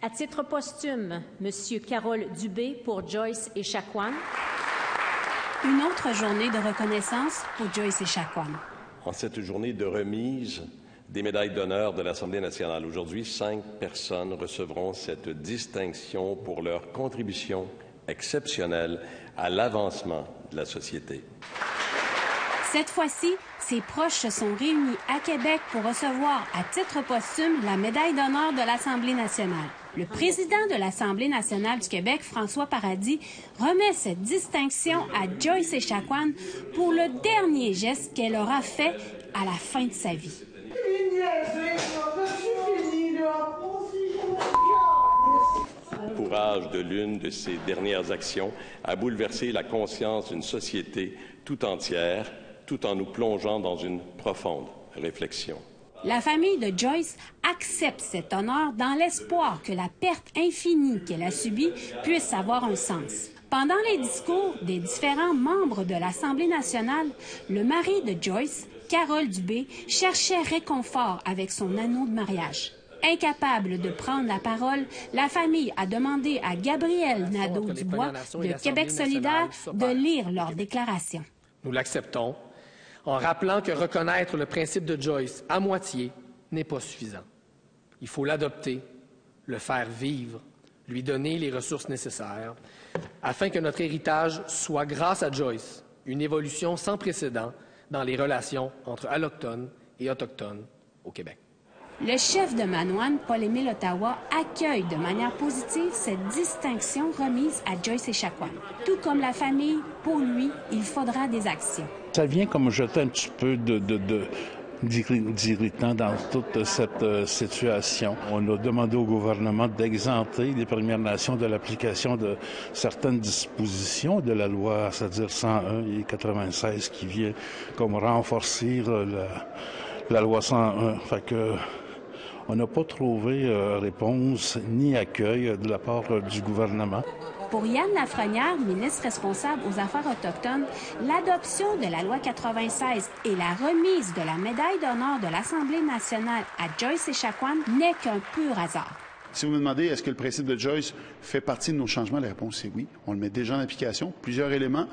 À titre posthume, M. Carole Dubé pour Joyce Echaquan. Une autre journée de reconnaissance pour Joyce Echaquan. En cette journée de remise des médailles d'honneur de l'Assemblée nationale, aujourd'hui, 5 personnes recevront cette distinction pour leur contribution exceptionnelle à l'avancement de la société. Cette fois-ci, ses proches se sont réunis à Québec pour recevoir à titre posthume la médaille d'honneur de l'Assemblée nationale. Le président de l'Assemblée nationale du Québec, François Paradis, remet cette distinction à Joyce Echaquan pour le dernier geste qu'elle aura fait à la fin de sa vie. Le courage de l'une de ses dernières actions a bouleversé la conscience d'une société tout entière, tout en nous plongeant dans une profonde réflexion. La famille de Joyce accepte cet honneur dans l'espoir que la perte infinie qu'elle a subie puisse avoir un sens. Pendant les discours des différents membres de l'Assemblée nationale, le mari de Joyce, Carole Dubé, cherchait réconfort avec son anneau de mariage. Incapable de prendre la parole, la famille a demandé à Gabriel Nadeau-Dubois de Québec solidaire de lire leur déclaration. Nous l'acceptons, en rappelant que reconnaître le principe de Joyce à moitié n'est pas suffisant. Il faut l'adopter, le faire vivre, lui donner les ressources nécessaires, afin que notre héritage soit, grâce à Joyce, une évolution sans précédent dans les relations entre Allochtones et Autochtones au Québec. Le chef de Manoine, Paul-Émile Ottawa, accueille de manière positive cette distinction remise à Joyce Echaquan. Tout comme la famille, pour lui, il faudra des actions. Ça vient comme jeter un petit peu d'irritant dans toute cette situation. On a demandé au gouvernement d'exempter les Premières Nations de l'application de certaines dispositions de la loi, c'est-à-dire 101 et 96, qui vient comme renforcer la loi 101. Fait que on n'a pas trouvé réponse ni accueil de la part du gouvernement. Pour Yann Lafrenière, ministre responsable aux Affaires autochtones, l'adoption de la loi 96 et la remise de la médaille d'honneur de l'Assemblée nationale à Joyce Echaquan n'est qu'un pur hasard. Si vous me demandez est-ce que le principe de Joyce fait partie de nos changements, la réponse est oui. On le met déjà en application, plusieurs éléments.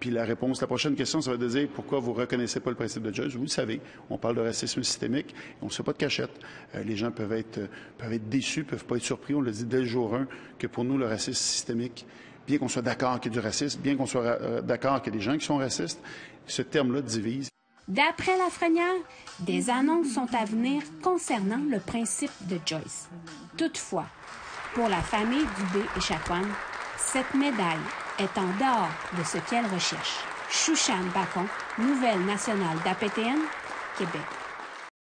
Puis la prochaine question, ça va être de dire pourquoi vous ne reconnaissez pas le principe de Joyce. Vous le savez, on parle de racisme systémique, on ne se fait pas de cachette. Les gens peuvent être déçus, peuvent pas être surpris. On l'a dit dès le jour 1 que pour nous, le racisme systémique, bien qu'on soit d'accord qu'il y ait du racisme, bien qu'on soit d'accord qu'il y ait des gens qui sont racistes, ce terme-là divise. D'après Lafrenière, des annonces sont à venir concernant le principe de Joyce. Toutefois, pour la famille Dubé-Echaquan, cette médaille est en dehors de ce qu'elle recherche. Chouchane Bacon, Nouvelle nationale d'APTN, Québec.